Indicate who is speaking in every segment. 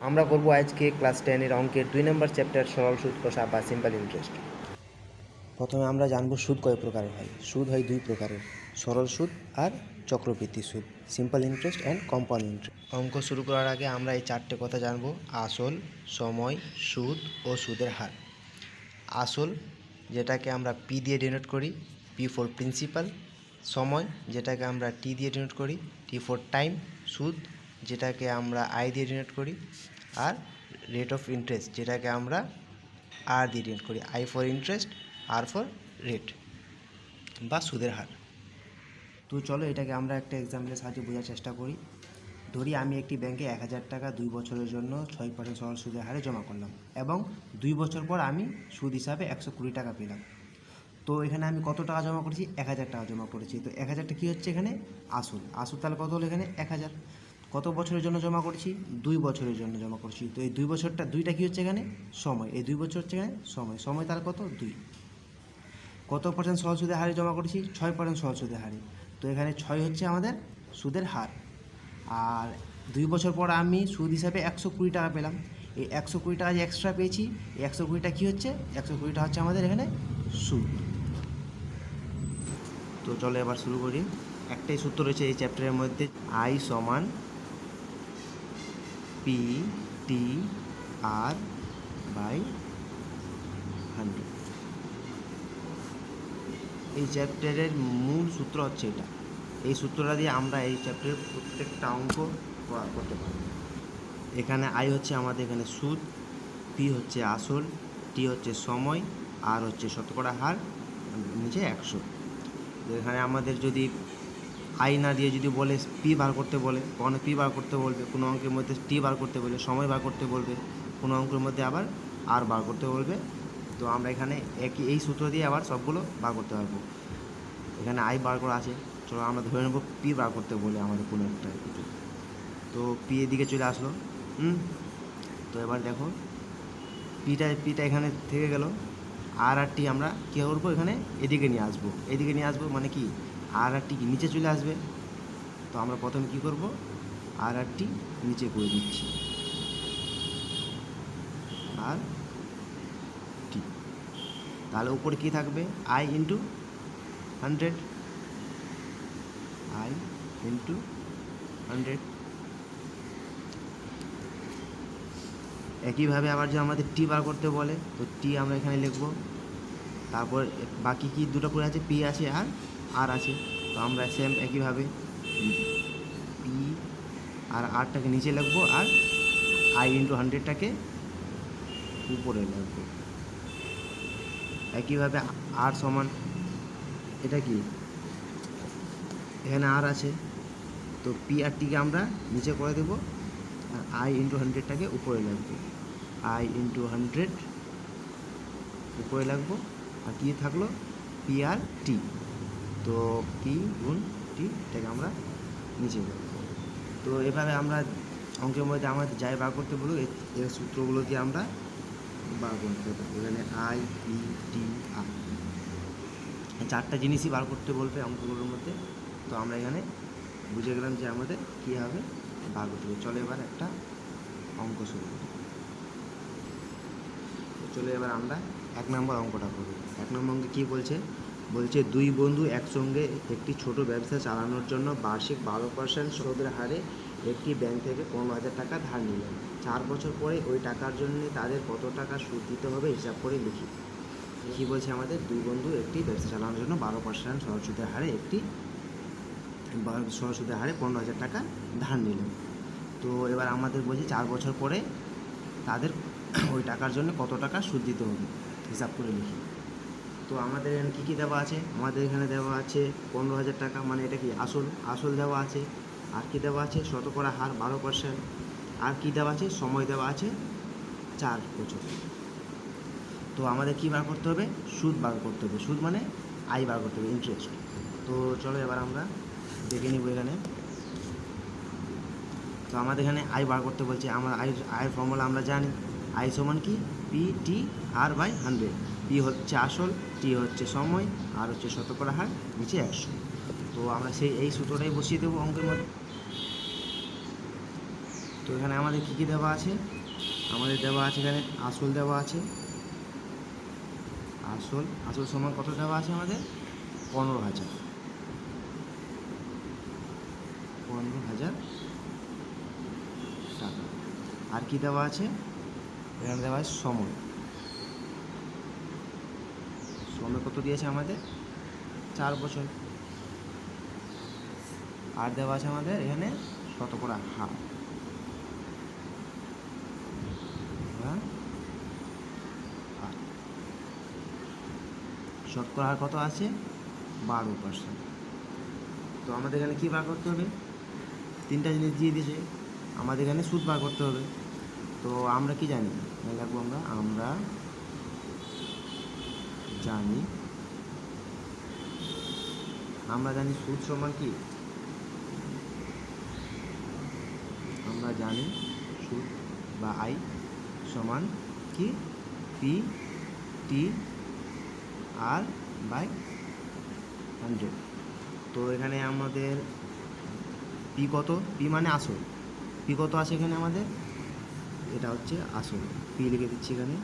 Speaker 1: আমরা করব আজকে ক্লাস 10 এর অঙ্কের 2 নম্বর চ্যাপ্টার সরল সুদ কষা বা সিম্পল ইন্টারেস্ট। প্রথমে আমরা জানব সুদ কয় প্রকারের হয়। সুদ হয় দুই প্রকারের, সরল সুদ আর চক্রবৃদ্ধি সুদ, simple interest and compound interest. অঙ্ক শুরু করার আগে আমরা এই চারটে কথা জানব: আসল, সময়, সুদ ও সুদের হার। আসল, যেটাকে আমরা পি দিয়ে ডিনোট করি, পি ফর প্রিন্সিপাল; সময়, যেটাকে আমরা টি দিয়ে ডিনোট করি, টি ফর টাইম; সুদ, যেটাকে আমরা আই দিয়ে ডিনোট করি; আর রেট অফ ইন্টারেস্ট, যেটাকে আমরা আর দিয়ে ডিনোট করি, I for interest, R for rate বা সুদের হার। তো চলো এটাকে আমরা একটা এক্সাম্পলের সাহায্যে বোঝার চেষ্টা করি। ধরি আমি একটি ব্যাংকে 1000 টাকা 2 বছরের জন্য 6% সরল সুদের হারে জমা করলাম এবং 2 বছর পর আমি সুদ হিসাবে 120 টাকা পেলাম। তো এখানে আমি কত টাকা জমা করেছি? 1000 টাকা জমা করেছি। তো 1000টা কী হচ্ছে এখানে? আসল। আসল তাহলে কত হলো এখানে? 1000। কত বছরের জন্য জমা করেছি? 2 বছরের জন্য জমা করেছি। তো এই 2 বছরটা, 2টা কী হচ্ছে এখানে? সময়। এই 2 বছর হচ্ছে এখানে সময়। সময় তাহলে কত? 2। কত পার্সেন্ট সরল সুদের হারে জমা করেছি? 6% সরল সুদের হারে। তো এখানে 6 হচ্ছে আমাদের সুদের হার। আর 2 বছর পর আমি সুদ হিসাবে 120 টাকা পেলাম। এই 120 টাকা যে এক্সট্রা পেয়েছি, এই 120টা কী হচ্ছে? 120টা হচ্ছে আমাদের এখানে সুদ। তো চলো এবার শুরু করি। একটাই সূত্র রয়েছে এই চ্যাপ্টারের মধ্যে, আই সমান পি টি আর বাই 100। এই চ্যাপ্টারের মূল সূত্র হচ্ছে এটা। এই সূত্রটা দিয়ে আমরা এই চ্যাপ্টারের প্রত্যেকটা অঙ্ক করতে পারব। এখানে আই হচ্ছে আমাদের এখানে সুদ, পি হচ্ছে আসল, টি হচ্ছে সময়, আর হচ্ছে শতকরা হার, নিচে 100। এখানে আমাদের যদি আই না দিয়ে যদি বলে পি বার করতে বলে, কোনো পি বার করতে বলবে, কোনো অঙ্কের মধ্যে টি বার করতে বলে, সময় বার করতে বলবে, কোনো অঙ্কের মধ্যে আবার আর বার করতে বলবে। তো আমরা এখানে এই সূত্র দিয়ে আবার সবগুলো বার করতে পারবো। এখানে আই বার করা আছে, চলো আমরা ধরে নেব পি বার করতে বলে আমাদের কোনো একটা কিছু। তো পি এদিকে চলে আসলো। তো এবার দেখো পিটা এখানে থেকে গেল। আর টি আমরা কী করবো? এখানে এদিকে নিয়ে আসবো। এদিকে নিয়ে আসবো মানে কি? আর টি নিচে চলে আসবে। তো আমরা প্রথমে কী করব? আর টি নিচে করে দিচ্ছি, আর টি। তাহলে উপরে কী থাকবে? I into 100, I into 100। একইভাবে আবার যে আমাদের টি বার করতে বলে, তো টি আমরা এখানে লিখব। তারপর বাকি কি দুটো করে আছে? পি আছে আর আছে। তো আমরা সেম একইভাবে পি আর আরটাকে নিচে লিখবো, আর আই ইন্টু 100টাকে উপরে লিখবো। একইভাবে আর সমান, এটা কি? এখানে আর আছে, তো পি আর টিকে আমরা নিচে করে দেবো, আর আই ইন্টু 100টাকে উপরে লিখবো। আই ইন্টু 100 উপরে লাগবো, আর কী থাকলো? পি আর টি। তো পি গুণ টি, এটাকে আমরা নিচে রাখবো। তো এভাবে আমরা অঙ্কের মধ্যে আমাদের যাই বার করতে বলুক, এই সূত্রগুলো দিয়ে আমরা বার করতে পারবো। এখানে আই, পি, টি, আর, এই চারটা জিনিসই বার করতে বলবে অঙ্কগুলোর মধ্যে। তো আমরা এখানে বুঝে গেলাম যে আমাদের কীভাবে বার করতে হবে। চলো এবার একটা অঙ্ক শুরু করি। চলো এবার আমরা 1 নম্বর অঙ্কটা করব। 1 নম্বর অঙ্কে কী বলছে? বলছে 2 বন্ধু একসঙ্গে একটি ছোট ব্যবসা চালানোর জন্য বার্ষিক 12% সুদের হারে একটি ব্যাংক থেকে 15,000 টাকা ধার নিলেন। 4 বছর পরে ওই টাকার জন্য তাদের কত টাকা সুদ দিতে হবে হিসাব করে লিখি। কী বলছে আমাদের? 2 বন্ধু একটি ব্যবসা চালানোর জন্য 12% সরল সুদের হারে 15,000 টাকা ধার নিলেন। তো এবার আমাদের বলছে 4 বছর পরে তাদের ওই টাকার জন্য কত টাকা সুদ দিতে হবে হিসাব করে লিখি। তো আমাদের এখানে কী কী দেওয়া আছে? আমাদের এখানে দেওয়া আছে 15,000 টাকা, মানে এটা কি? আসল দেওয়া আছে। আর কি দেওয়া আছে? শতকরা হার 12%। আর কি দেওয়া আছে? সময় দেওয়া আছে 4 বছর। তো আমাদের কী বার করতে হবে? সুদ বার করতে হবে। সুদ মানে আই বার করতে হবে, ইন্টারেস্ট। তো চলো এবার আমরা দেখে নিব এখানে। তো আমাদের এখানে আই বার করতে বলছে। আমরা আয়ের ফর্মুলা আমরা জানি। আই সমান কি? P T R by 100। P হচ্ছে আসল, টি হচ্ছে সময়, আর হচ্ছে শতকরা হার, নিচে 100। তো আমরা এই সূত্রটাই বসিয়ে দেবো অঙ্কের মধ্যে। তো এখানে আমাদের কী কী দেওয়া আছে, আমাদের দেওয়া আছে এখানে আসল দেওয়া আছে, আসল সমান কত দেওয়া আছে আমাদের 15,000 টাকা। আর কি দেওয়া আছে এখানে দেওয়া আছে সময় কত দিয়েছে আমাদের 4 বছর। আর দেওয়া আছে আমাদের এখানে শতকরা হার, শতকরা হার কত আছে 12%। তো আমাদের এখানে কী বার করতে হবে, 3টা জিনিস দিয়ে দিয়েছে, আমাদের এখানে সুদ বার করতে হবে। তো আমরা কি জানি, লিখবো আমরা জানি সুদ সমান কি, আমরা জানি সুদ বা আই সমান কি PR/100। তো এখানে আমাদের পি কত, পি মানে আসল, পি কত আছে এখানে আমাদের, এটা হচ্ছে আসল, পি লিখে দিচ্ছি এখানে।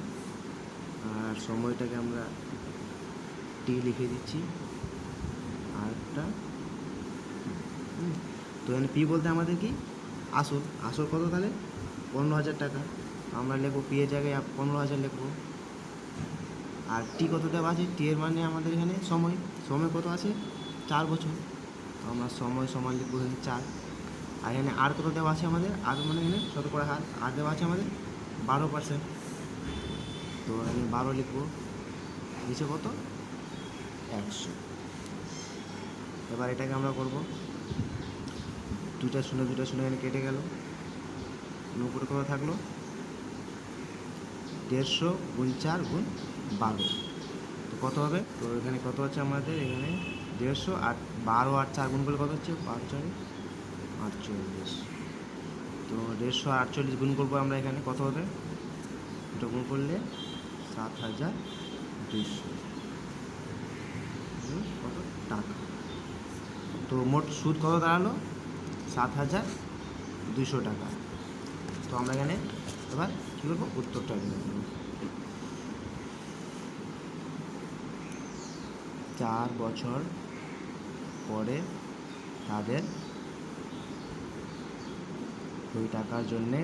Speaker 1: আর সময়টাকে আমরা টি লিখে দিচ্ছি আরটা। তো এখানে পি বলতে আমাদের কি আসল কত, তাহলে 15,000 টাকা। আমরা লিখবো পি এর জায়গায় 15,000 লিখবো। আর টি কত দেওয়া আছে, টি এর মানে আমাদের এখানে সময় কত আছে 4 বছর। তো আমরা সময় সমান লিখবো এখানে 4। আর এখানে আর কত দেওয়া আছে আমাদের, আর মানে এখানে শতকরা হার আর দেওয়া আছে আমাদের 12%। তো আমি 12 লিখবো, নিচে কত 100। এবার এটাকে আমরা করব, 2টা শূন্য এখানে কেটে গেল, উপরে কত থাকলো 150 গুণ 4 গুণ 12। তো কত হবে, তো এখানে কত হচ্ছে আমাদের, এখানে 150 আর 12 আর 4 গুণ করলে কত হচ্ছে 48। তো 150 আর 48 গুণ করবো আমরা, এখানে কত হবে, এটা গুণ করলে 7,200 কত টাকা। তো মোট সুদ কত দাঁড়ালো 7,200 টাকা। তো আমরা এখানে এবার কী করবো, উত্তরটা লিখে দেবো। 4 বছর পরে তাদের ওই টাকার জন্যে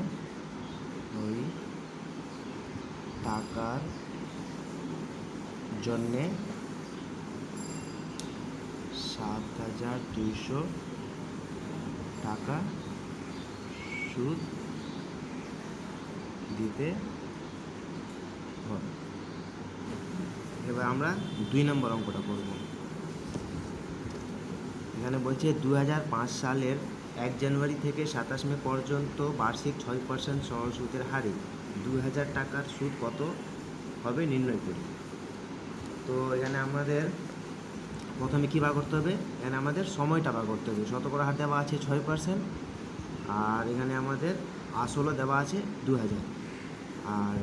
Speaker 1: 7,200 টাকা সুদ দিতে হবে। এবার আমরা 2 নম্বর অঙ্কটা করব। এখানে বলছে 2005 সালের 1 জানুয়ারি থেকে 27 মে পর্যন্ত বার্ষিক 6% সরল সুদের হারে 2,000 টাকার সুদ কত হবে নির্ণয় করি। তো এখানে আমাদের প্রথমে কী বার করতে হবে, এখানে আমাদের সময়টা বার করতে হবে। শতকরা হার দেওয়া আছে 6%, আর এখানে আমাদের আসলও দেওয়া আছে 2,000। আর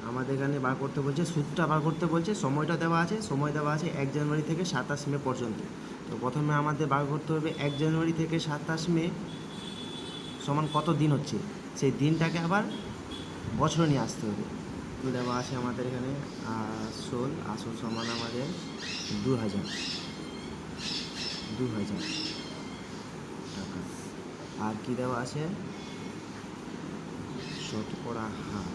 Speaker 1: আমাদের এখানে বার করতে বলছে, সুদটা বার করতে বলছে, সময়টা দেওয়া আছে, সময় দেওয়া আছে 1 জানুয়ারি থেকে 27 মে পর্যন্ত। তো প্রথমে আমাদের বার করতে হবে 1 জানুয়ারি থেকে 27 মে সমান কত দিন হচ্ছে, সেই দিনটাকে আবার বছরে নিয়ে আসতে হবে। তো দেওয়া আছে আমাদের এখানে আসল সমান আমাদের 2,000 টাকা। আর কি দেওয়া আছে, শতকরা হার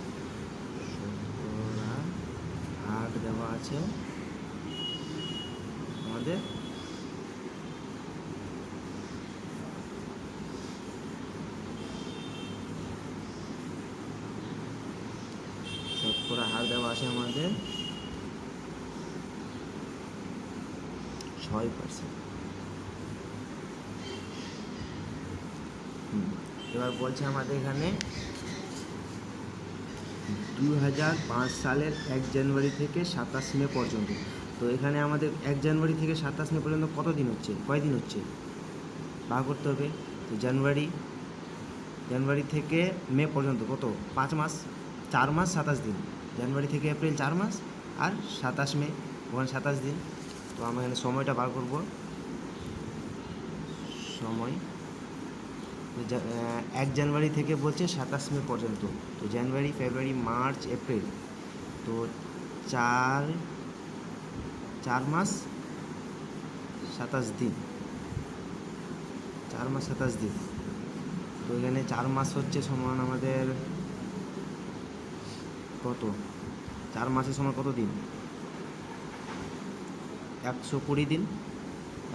Speaker 1: দেওয়া আছে আমাদের আমাদের 6%। এবার বলছে আমাদের এখানে 2005 সালের 1 জানুয়ারি থেকে 27 মে পর্যন্ত। তো এখানে আমাদের 1 জানুয়ারি থেকে 27 মে পর্যন্ত কত দিন হচ্ছে, কয়দিন হচ্ছে বার করতে হবে। তো জানুয়ারি থেকে মে পর্যন্ত কত, 5 মাস, 4 মাস 27 দিন। জানুয়ারি থেকে এপ্রিল 4 মাস, আর 27 মে ওখানে 27 দিন। তো আমরা এখানে সময়টা বার করব, সময় 1 জানুয়ারি থেকে বলছে 27 মে পর্যন্ত। তো জানুয়ারি, ফেব্রুয়ারি, মার্চ, এপ্রিল, তো 4 মাস 27 দিন, 4 মাস 27 দিন। তো এখানে 4 মাস হচ্ছে সমান আমাদের কত, 4 মাসের সমান কত দিন, 120 দিন,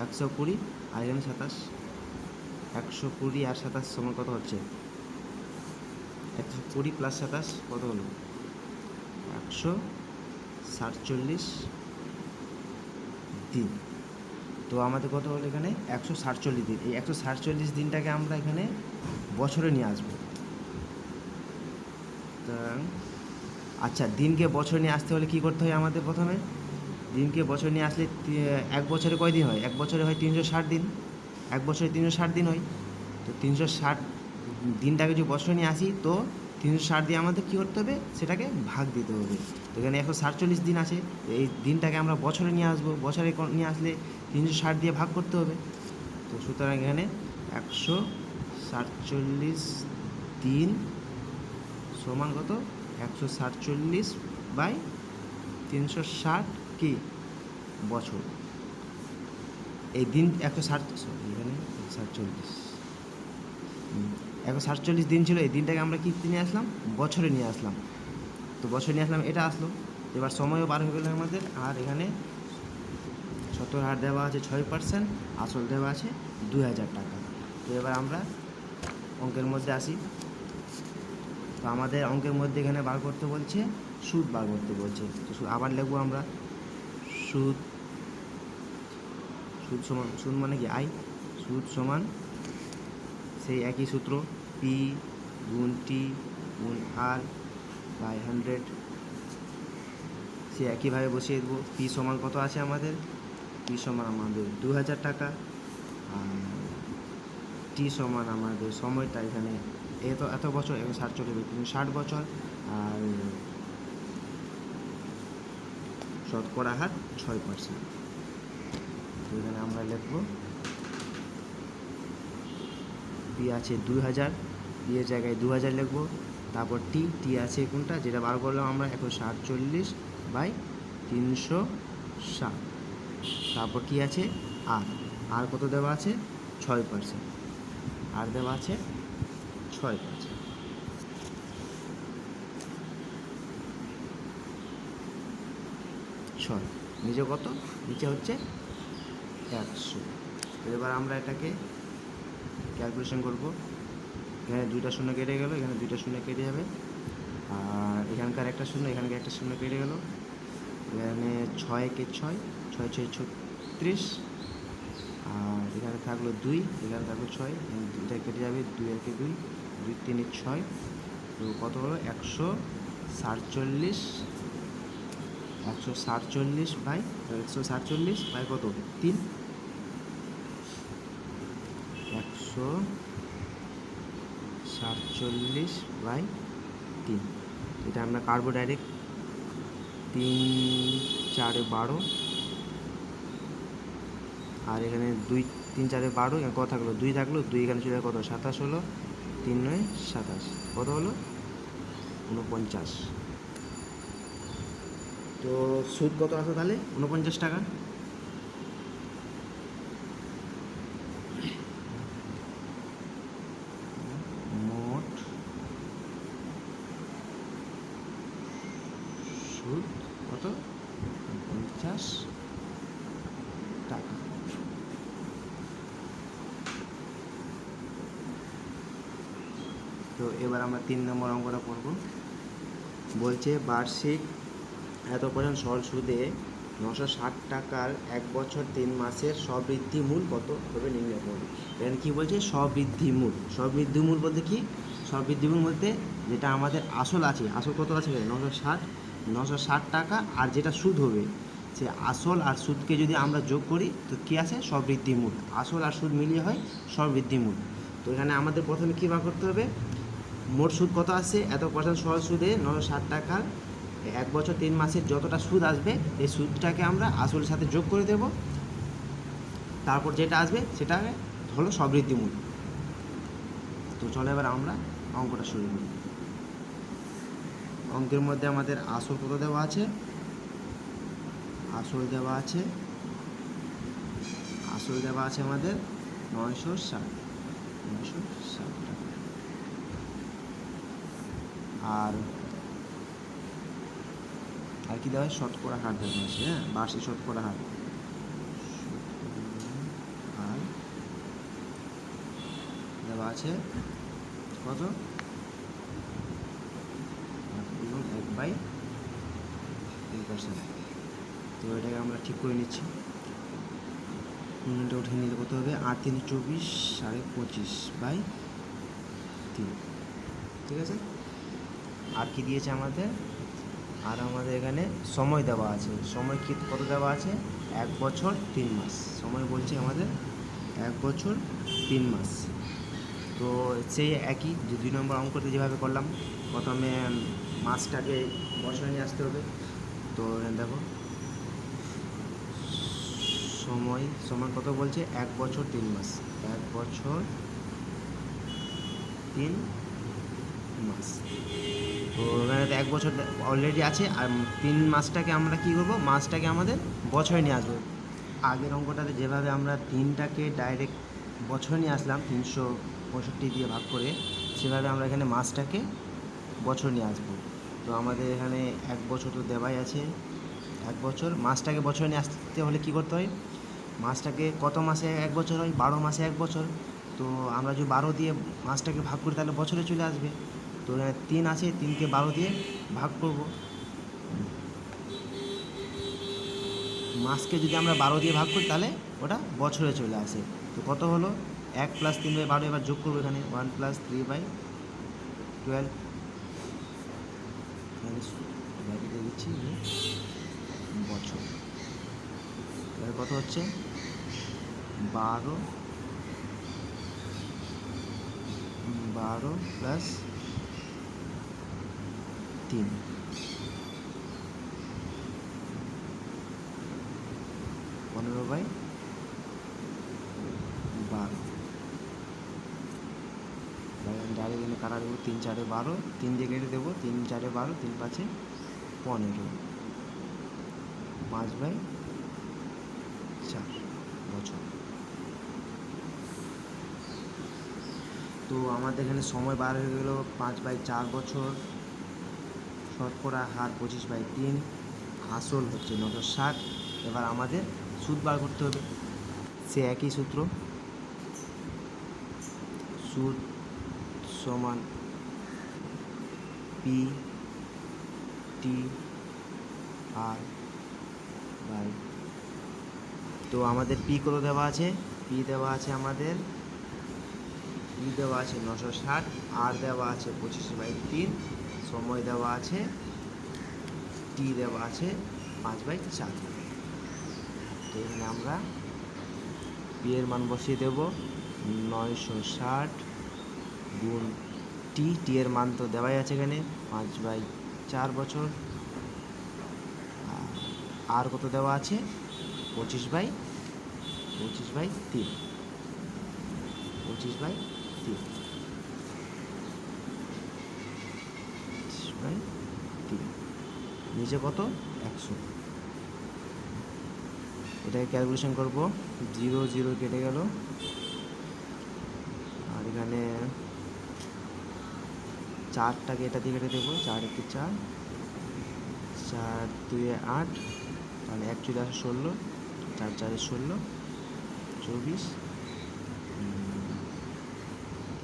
Speaker 1: 120 আর এখানে 27, 120 আর 27 সমান কত হচ্ছে, 120 প্লাস 27 কত হলো, 147 দিন। তো আমাদের কত হলো এখানে 147 দিন। এই 147 দিনটাকে আমরা এখানে বছরে নিয়ে আসবো। আচ্ছা, দিনকে বছরে নিয়ে আসতে হলে কী করতে হয় আমাদের? প্রথমে দিনকে বছরে নিয়ে আসলে এক বছরে কয় দিন হয়? এক বছরে হয় 360 দিন, এক বছরে 360 দিন হয়। তো 360 দিনটাকে যদি বছরে নিয়ে আসি, তো 360 দিয়ে আমাদের কী করতে হবে, সেটাকে ভাগ দিতে হবে। তো এখানে 147 দিন আছে, এই দিনটাকে আমরা বছরে নিয়ে আসবো, বছরে নিয়ে আসলে 360 দিয়ে ভাগ করতে হবে। তো সুতরাং এখানে 147 দিন সমান কত, 147 বাই 360 কি বছর। এই দিন 147 দিন ছিল, এই দিনটাকে আমরা কি নিয়ে আসলাম, বছরে নিয়ে আসলাম। তো বছরে নিয়ে আসলাম, এটা আসলো। এবার সময়ও বার হয়ে গেল আমাদের। আর এখানে 70 হার দেওয়া আছে 6%, আসল দেওয়া আছে 2000 টাকা। তো এবার আমরা অঙ্কের মধ্যে আসি। তো আমাদের অঙ্কের মধ্যে এখানে বার করতে বলছে, সুদ বার করতে বলছে। তো আবার লিখবো আমরা, সুদ সমান, সুদ মানে কি আই, সুদ সমান সেই একই সূত্র, পি গুণ টি গুণ আর বাই 100। সে একইভাবে বসিয়ে দেবো। পি সমান কত আছে আমাদের, পি সমান আমাদের 2000 টাকা। আর টি সমান আমাদের সময়টা এখানে এত বছর, 60 বছর। আর শতকরা হার 6%। তো এখানে আমরা লিখব পি আছে 2000, পি এর জায়গায় 2000 লিখবো। তারপর টি আছে কোনটা, যেটা বার করলাম আমরা, 147 বাই 360। তারপর কি আছে, আর কত দেওয়া আছে, 6%, আর দেওয়া আছে 6%। নিচে কত, নিচে হচ্ছে 100। এবার আমরা এটাকে ক্যালকুলেশন করব। এখানে 2টা শূন্য কেটে গেল, এখানে 2টা শূন্য কেটে যাবে। আর এখানকার একটা শূন্য, এখানকার একটা শূন্য কেটে গেল। এখানে 6 কে 6, 6 6 36। আর এখানে থাকলো 2, এখানে থাকলো 6, এটা কেটে যাবে, 2 একে 2, 2 3 6। তো কত হলো, 147 বাই 147 বাই কত, 3, 147 বাই 3। এটা আমরা কাটবো ডাইরেক্ট, 3 4 12। আর এখানে 2 3 4 12, এখানে কত থাকলো, 2 থাকলো, 2 এখানে চলে কত, 27 হলো, 3 9 27, কত হলো, 49। তো সুদ কত আছে তাহলে, 49 টাকা। মোট সুদ কত, 50 টাকা। তো এবার আমরা 3 নম্বর অঙ্কটা করব। বলছে বার্ষিক এত পর্যন্ত সরল সুদে 960 টাকার 1 বছর 3 মাসের স্ববৃদ্ধি মূল কত হবে নির্ণয় করবে। এখানে কী বলছে, স্ববৃদ্ধি মূল। স্ববৃদ্ধি মূল বলতে কি, স্ববৃদ্ধি মূল বলতে যেটা আমাদের আসল আছে, আসল কত আছে 960 টাকা, আর যেটা সুদ হবে সে আসল আর সুদকে যদি আমরা যোগ করি তো কী আছে, স্ববৃদ্ধি মূল। আসল আর সুদ মিলিয়ে হয় স্ববৃদ্ধি মূল। তো এখানে আমাদের প্রথমে কী বার করতে হবে, মোট সুদ কত আসছে, এত পার্সেন্ট সরল সুদে 960 টাকার 1 বছর 3 মাসের যতটা সুদ আসবে, এই সুদটাকে আমরা আসলের সাথে যোগ করে দেব। তারপর যেটা আসবে সেটা হলো স্ববৃদ্ধি মূল। তো চলো এবার আমরা অঙ্কটা শুরু করি। অঙ্কের মধ্যে আমাদের আসল কত দেওয়া আছে, আসল দেওয়া আছে আমাদের 960 টাকা। আর কি দেওয়া হয়, শতকরা হার দেওয়া আছে। হ্যাঁ, বার্ষিক শতকরা হার দেওয়া আছে কত, 1/3%। তো এটাকে আমরা ঠিক করে নিচ্ছি। এটা উঠে নিলে কত হবে, 8 3 24 25/3। ঠিক আছে। আর কি দিয়েছে আমাদের, আর আমাদের এখানে সময় দেওয়া আছে। সময় কি কত দেওয়া আছে, 1 বছর 3 মাস। সময় বলছে আমাদের 1 বছর 3 মাস। তো সেই একই যে 2 নম্বর অঙ্কতে যেভাবে করলাম, প্রথমে মাসটাকে বছরে নিয়ে আসতে হবে। তো দেখো সময় কত বলছে, 1 বছর 3 মাস। 1 বছর 3 মাস। তো এখানে তো 1 বছর অলরেডি আছে, আর 3 মাসটাকে আমরা কী করবো, মাসটাকে আমাদের বছরে নিয়ে আসবো। আগের অঙ্কটাতে যেভাবে আমরা দিনটাকে ডাইরেক্ট বছরে নিয়ে আসলাম 365 দিয়ে ভাগ করে, সেভাবে আমরা এখানে মাসটাকে বছর নিয়ে আসবো। তো আমাদের এখানে 1 বছর তো দেওয়াই আছে, 1 বছর। মাসটাকে বছরে নিয়ে আসতে হলে কী করতে হয়, মাসটাকে কত মাসে 1 বছর হয়, 12 মাসে 1 বছর। তো আমরা যদি 12 দিয়ে মাসটাকে ভাগ করি তাহলে বছরে চলে আসবে। তো এখানে 3 আছে, 3কে 12 দিয়ে ভাগ করব। মাসকে যদি আমরা 12 দিয়ে ভাগ করি তাহলে ওটা বছরে চলে আসে। তো কত হলো, 1 + 3/12। এবার যোগ করবো এখানে 1 + 3/12। দিয়ে দিচ্ছি বছর। এবার কত হচ্ছে, 12 + 3, 15/12। ডাইরেক্ট এখানে কাটা দেবো, 3 4 12, 3 দিয়ে কেটে দেবো, 3 4 12, 3 5 15, 5/4 বছর। তো আমাদের এখানে সময় বার হয়ে গেল 5/4 বছর, শতকরা হার 25/3, আসল হচ্ছে 960। এবার আমাদের সুদ বার করতে হবে। সে একই সূত্র, সুদ সমান P/R। তো আমাদের পি কত দেওয়া আছে, পি দেওয়া আছে আমাদের 960, আর দেওয়া আছে 25/3, সময় দেওয়া আছে টি দেওয়া আছে 5/4। তো এখানে আমরা পি এর মান বসিয়ে দেব, 960 গুণ টি এর মান তো দেওয়াই আছে এখানে 5/4 বছর। আর কত দেওয়া আছে, 25/3। 25/3 নিচে কত, 100। এটাকে ক্যালকুলেশন করব, 0 0 কেটে গেল, আর এখানে 4টাকে এটা দিয়ে কেটে দেবো, 4 1 4, 4 2 8, তাহলে 1 চলে আসে 16, 4 4 16, 24।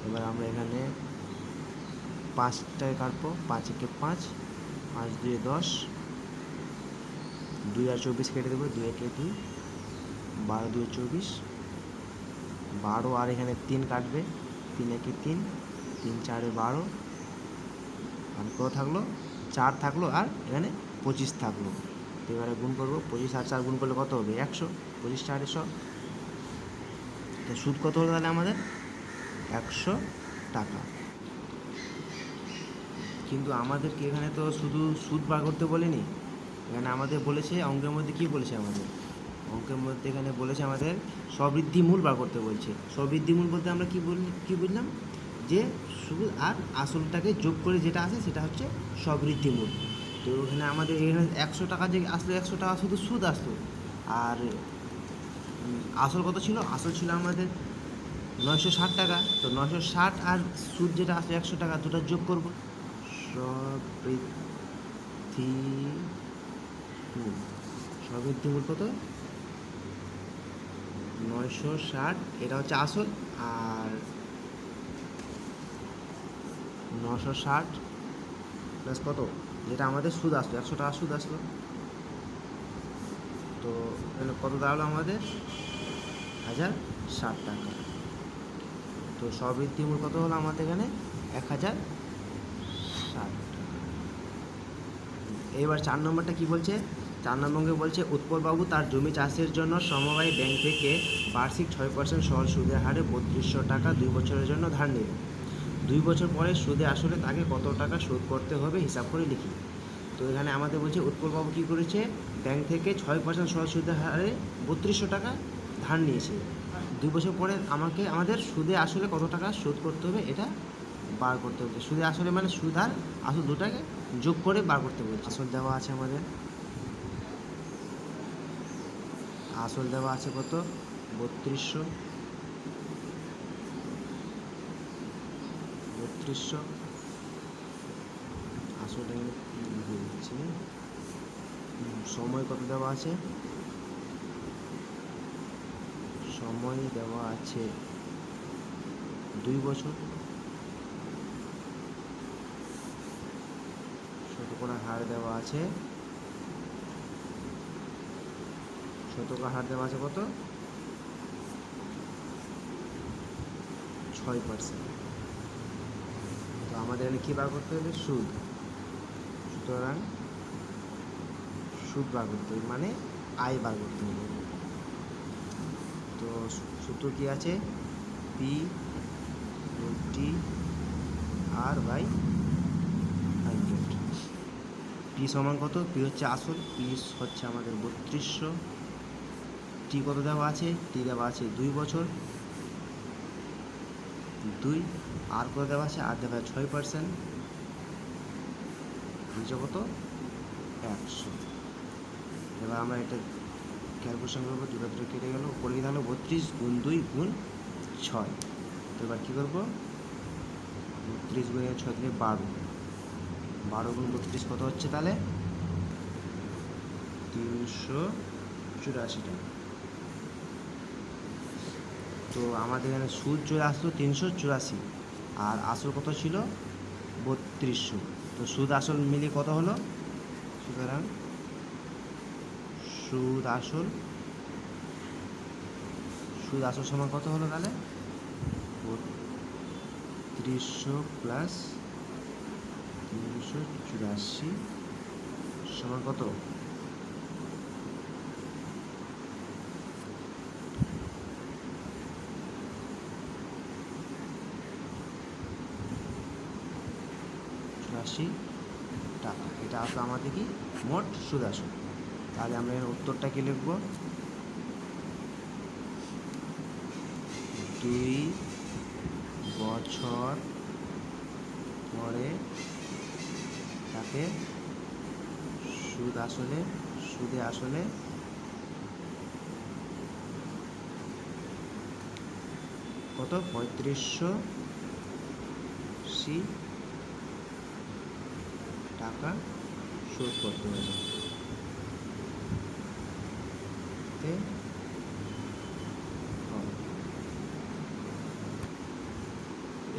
Speaker 1: এবার আমরা এখানে 5টাকে কাটবো, 5 1 5, 5 2 10, 2 আর 24 কেটে দেবো, 2 1 2, 12 2 24, 12। আর এখানে 3 কাটবে, 3 1 3, 3 4 12, আর কত থাকলো, 4 থাকলো, আর এখানে 25 থাকলো। তো এবারে গুণ করবো, 25 আর 4 গুণ করলে কত হবে, 100। 25 4 100। তো সুদ কত হলো তাহলে আমাদের, 100 টাকা। কিন্তু আমাদেরকে এখানে তো শুধু সুদ বার করতে বলেনি, এখানে আমাদের বলেছে অঙ্কের মধ্যে কি বলেছে, আমাদের অঙ্কের মধ্যে এখানে বলেছে আমাদের সবৃদ্ধি মূল বার করতে বলছে। সবৃদ্ধি মূল বলতে আমরা কি বুঝলাম, যে সুদ আর আসলটাকে যোগ করে যেটা আসে সেটা হচ্ছে স্ববৃদ্ধিমূল। তো ওখানে আমাদের এখানে 100 টাকা যে আসলো, 100 টাকা শুধু সুদ আসলো, আর আসল কত ছিল? আসল ছিল আমাদের 960 টাকা। তো 960 আর সুদ যেটা আসলো 100 টাকা, দুটো যোগ করব, স্ববৃদ্ধিমূল কত? 960, এটা হচ্ছে আসল, আর 960 প্লাস কত যেটা আমাদের সুদ আসলো, 100 টাকা সুদ আসলো। তো এখানে কত দাঁড়ালো আমাদের? 1060 টাকা। তো স্ববৃদ্ধিমূল কত হলো আমাদের এখানে? 1060 টাকা। এবার 4 নম্বরটা কি বলছে? 4 নম্বরে বলছে উৎপলবাবু তার জমি চাষের জন্য সমবায় ব্যাংক থেকে বার্ষিক 6% সরল সুদের হারে 3200 টাকা 2 বছরের জন্য ধার নেবে। 2 বছর পরে সুদে আসলে তাকে কত টাকা শোধ করতে হবে হিসাব করে লিখি। তো এখানে আমাদের বলছে উৎপলবাবু কী করেছে? ব্যাংক থেকে 6% সরল সুদের হারে 3200 টাকা ধার নিয়েছে। 2 বছর পরে আমাদের সুদে আসলে কত টাকা শোধ করতে হবে এটা বার করতে হচ্ছে। সুদে আসলে মানে সুদ আর আসল দুটাকে যোগ করে বার করতে বলছে। আসল দেওয়া আছে আমাদের, আসল দেওয়া আছে কত? 3200। আসলটা লিখে দিচ্ছি। সময় কত দেওয়া আছে? সময় দেওয়া আছে 2 বছর। শতকরা হার দেওয়া আছে, শতকরা হার দেওয়া আছে কত? 6%। তো আমাদের এখানে কী বার করতে হবে? সুদ। সুতরাং সুদ বার করতে হবে মানে আয় বার করতে হবে। তো সূত্র কী আছে? P T R by 100। P সমান কত? পি হচ্ছে আসল, পি হচ্ছে আমাদের 3200। টি কত দেওয়া আছে? টি দেওয়া আছে 2 বছর, 2। আর কত দেওয়া আছে? আর দেওয়া আছে 6%, নিচে কত? 100। এবার আমরা এটা ক্যালকুলেশন করবো, দুটো কেটে গেল, উপরে কী থাকলো? 32 গুণ 2 গুণ 6। তো এবার কী করবো? 32 গুণ 6 থেকে 12, 12 গুণ 32 কত হচ্ছে তাহলে? 384 টাকা। তো আমাদের এখানে সুদ চলে আসলো 384, আর আসল কত ছিল? 3200। তো সুদ আসল মিলিয়ে কত হলো? সুতরাং সুদ আসল সমান কত হলো তাহলে? 3200 প্লাস 384 সমান কত? টাকা। এটা আসলে আমাদের কি মোট সুদ আসল। তাহলে আমরা এর উত্তরটা কি লিখব? 2 বছর পরে তাকে সুদে আসলে কত? 3580 টাকা শোধ করতে হবে।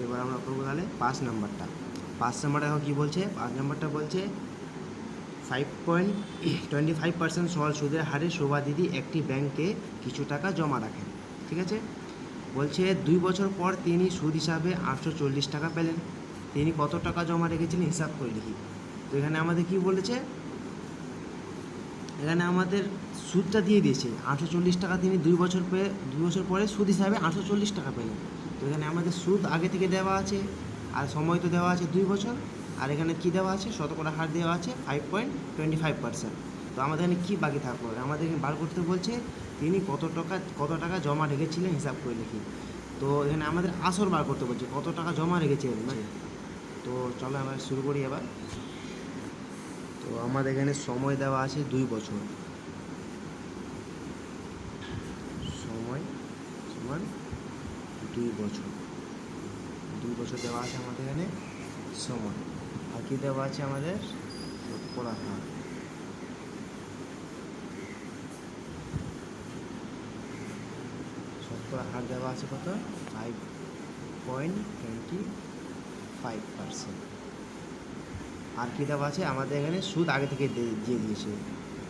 Speaker 1: এবার আমরা করবো তাহলে 5 নাম্বারটা। 5 নাম্বারটা এখন কী বলছে? 5 নাম্বারটা বলছে 5.25% সরল সুদের হারে শোভা দিদি একটি ব্যাংকে কিছু টাকা জমা রাখেন। ঠিক আছে, বলছে 2 বছর পর তিনি সুদ হিসাবে 840 টাকা পেলেন। তিনি কত টাকা জমা রেখেছিলেন হিসাব করে লিখি। তো এখানে আমাদের কি বলেছে? এখানে আমাদের সুদটা দিয়ে দিয়েছে 840 টাকা। তিনি 2 বছর পরে সুদ হিসাবে 840 টাকা পেলেন। তো এখানে আমাদের সুদ আগে থেকে দেওয়া আছে, আর সময় তো দেওয়া আছে 2 বছর, আর এখানে কি দেওয়া আছে? শতকরা হার দেওয়া আছে 5.25%। তো আমাদের এখানে কী বাকি থাকবে? আমাদের এখানে বার করতে বলছে তিনি কত টাকা জমা রেখেছিলেন হিসাব করে লিখি। তো এখানে আমাদের আসল বার করতে বলছে, কত টাকা জমা রেখেছে। তো চলো আমরা শুরু করি এবার। তো আমাদের এখানে সময় দেওয়া আছে 2 বছর, সময় সমান 2 বছর, 2 বছর দেওয়া আছে আমাদের এখানে সময়। আর কি দেওয়া আছে আমাদের, শতকরা হার। শতকরা হার দেওয়া আছে কত, 5.25%। আর কি দেওয়া আছে আমাদের এখানে, সুদ আগে থেকে দিয়ে দিয়েছে।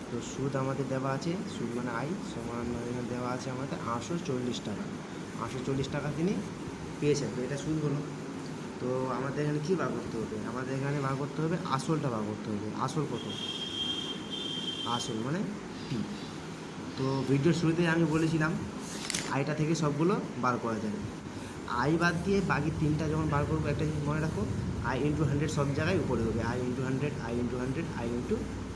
Speaker 1: তো সুদ আমাদের দেওয়া আছে, সুদ মানে আয় সমান এখানে দেওয়া আছে আমাদের 840 টাকা। 840 টাকা তিনি পেয়েছেন, তো এটা সুদ হলো। তো আমাদের এখানে কী বার করতে হবে, আমাদের এখানে বার করতে হবে আসলটা বার করতে হবে। আসল কত, আসল মানে টি। তো ভিডিওর শুরুতেই আমি বলেছিলাম আয়টা থেকে সবগুলো বার করা যাবে। আই বাদ দিয়ে বাকি 3টা যখন বার করবো, একটা জিনিস মনে রাখো, আই ইন্টু 100 সব জায়গায় উপরে হবে, I into 100, I into 100, I into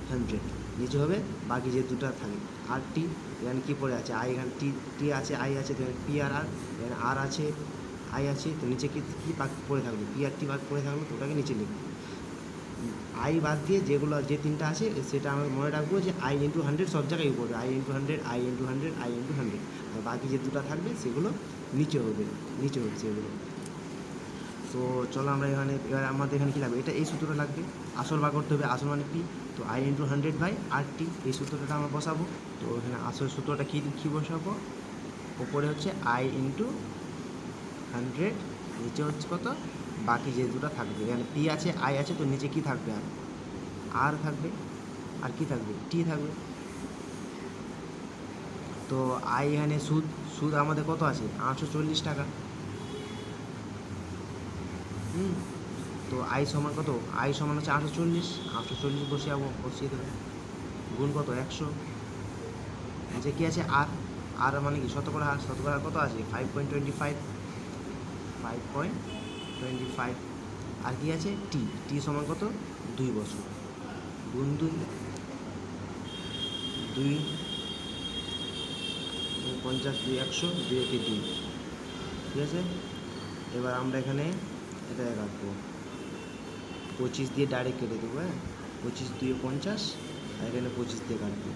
Speaker 1: 100 নিচে হবে বাকি যে দুটো থাকে। আর টি এখানে কী পড়ে আছে, আই এখানে টি আছে, আই আছে, তো পি আর আর এখানে আর আছে, আই আছে, তো নিচে কী বাদ পড়ে থাকবে, পি আর টি বাদ পড়ে থাকবে, তো ওটাকে নিচে লিখবে। আই বাদ দিয়ে যেগুলো যে 3টা আছে সেটা আমরা মনে রাখবো যে আই ইন্টু 100 সব জায়গায় উপরে, I into 100, I into 100, I into 100। আর বাকি যে দুটো থাকবে সেগুলো নিচে হবে সেগুলো। তো চলো আমরা এবার আমাদের এখানে কী লাগবে, এটা এই সূত্রটা লাগবে, আসল বার করতে হবে। আসল মানে পি, তো আই ইন্টু 100 বাই আর টি, এই সূত্রটা আমরা বসাবো। তো এখানে আসল সূত্রটা কী বসাবো, ওপরে হচ্ছে আই ইন্টু 100, নিচে হচ্ছে কত বাকি যে দুটো থাকবে। এখানে পি আছে, আই আছে, তো নিচে কী থাকবে, আর থাকবে, আর কি থাকবে, টি থাকবে। তো আই এখানে সুদ আমাদের কত আছে, 840 টাকা। তো আই সমান কত, আই সমান হচ্ছে 840 বসিয়ে দেবে, গুণ কত 100, যে কী আছে আর মানে কি শতকরা হার কত আছে 5.25। আর কি আছে টি সমান কত 2 বছর, গুণ 2 50, 2 100, 2 একে 2, ঠিক আছে। এবার আমরা এখানে এটা রাখবো 25 দিয়ে ডাইরেক্ট কেটে দেবো। 25 দিয়ে 50, আর এখানে 25 দিয়ে কাটবো,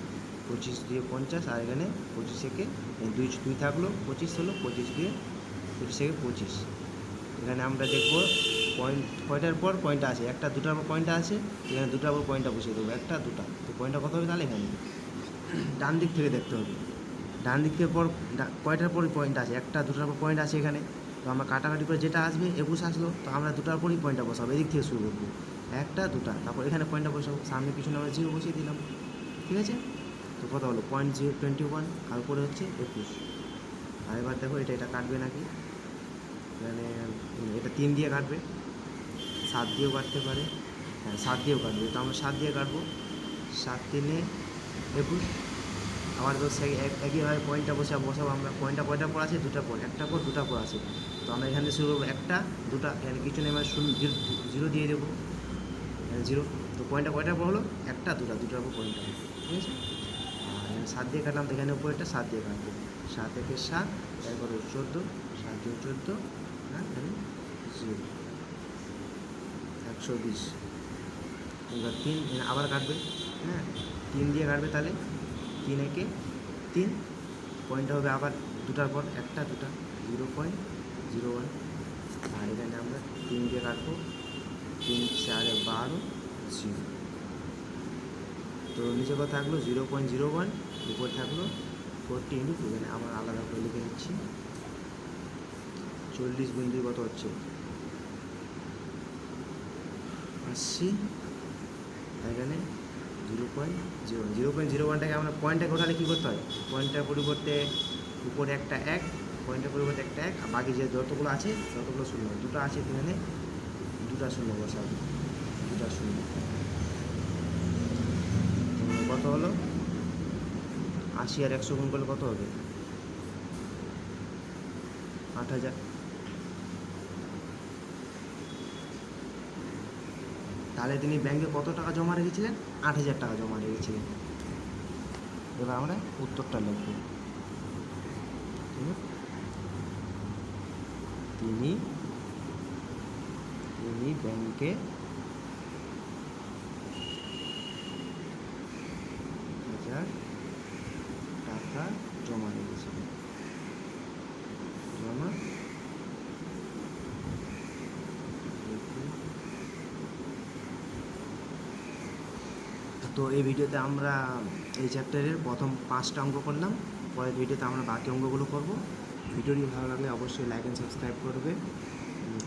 Speaker 1: 25 দিয়ে 50, আর এখানে 25 একে 2 থাকলো, 25 হলো, 25 দিয়ে 25 একে 25। এখানে আমরা দেখবো কয়টার পর পয়েন্টটা আছে, একটা দুটার পর পয়েন্টটা আছে, এখানে দুটার পর পয়েন্টটা বসিয়ে দেবো, একটা দুটা, তো পয়েন্টটা কত হবে তাহলে এখানে ডান দিক থেকে দেখতে হবে। ডান দিক থেকে পর কয়টার পরই পয়েন্ট আছে, একটা দুটার পর পয়েন্ট আছে এখানে। তো আমরা কাটাকাটি করে যেটা আসবে 21 আসলো, তো আমরা দুটার পরই পয়েন্টটা বসাবো, এদিক থেকে শুরু করবো, একটা দুটা, তারপর এখানে পয়েন্টটা বসাবো, সামনে পিছনে আমরা 0 বসিয়ে দিলাম, ঠিক আছে। তো কত হলো 0.21, আর উপরে হচ্ছে 21। আর এবার দেখো এটা কাটবে নাকি, মানে এটা 3 দিয়ে কাটবে, 7 দিয়েও কাটতে পারে, হ্যাঁ 7 দিয়েও কাটবে, তো আমরা 7 দিয়ে কাটবো, 7 3 21। আবার তো সেই একইভাবে পয়েন্টটা বসাবো আমরা, পয়েন্টটা কয়টার পর আছে, দুটার পর, একটা পর দুটা পর আছে। তো আমরা এখানে শুরু করবো একটা দুটা, এখানে কিছু নেই, আমরা 0 দিয়ে দেবো, 0। তো পয়েন্টটা কয়টার পর হলো, একটা দুটার পর পয়েন্টটা, ঠিক আছে। আর এখানে 7 দিয়ে কাটলাম, তো এখানে উপরেটা 7 দিয়ে কাটবো, 7 একে 7, এরপর 14, 7 দিয়ে 14, হ্যাঁ এখানে 0, 120। এবার 3 আবার কাটবে, হ্যাঁ 3 দিয়ে কাটবে, তাহলে 3 একে 3, পয়েন্টটা হবে আবার দুটার পর, একটা দুটা, 0.01। আর এখানে আমরা 3 দিয়ে কাটবো, 3 4 12, 0। তো নিচে কত থাকলো 0.01, উপরে থাকলো 40 × 2, এখানে আমার আলাদা করে লিখে নিচ্ছি, 40 গুণ 2 কত হচ্ছে 80। এখানে 0.01টাকে আমরা পয়েন্টটাকে ওঠালে কী করতে হয়, পয়েন্টটার পরিবর্তে উপরে একটা 1, পয়েন্টের পরিবর্তে একটা 1, আর বাকি যে যতগুলো আছে ততগুলো শূন্য, দুটো আছে এখানে, দুটা শূন্য বসাবো, দুটা শূন্য। কত হলো 80 আর 100 গুণ করলে কত হবে 8000। তাহলে তিনি ব্যাংকে কত টাকা জমা রেখেছিলেন, 8000 টাকা জমা রেখেছিলেন। এবার আমরা উত্তরটা লিখব, তিনি ব্যাংকে টাকা জমা রেখেছিলেন। তো এই ভিডিওতে আমরা এই চ্যাপ্টারের প্রথম 5টা অঙ্ক করলাম। পরের ভিডিওতে আমরা বাকি অঙ্কগুলো করব। ভিডিওটি ভালো লাগলে অবশ্যই লাইক অ্যান্ড সাবস্ক্রাইব করবে।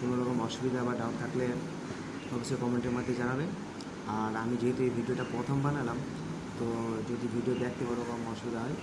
Speaker 1: কোনো রকম অসুবিধা বা ডাউট থাকলে অবশ্যই কমেন্টের মধ্যে জানাবে। আর আমি যেহেতু এই ভিডিওটা প্রথম বানালাম, তো যদি ভিডিও দেখতে কোনো রকম অসুবিধা হয়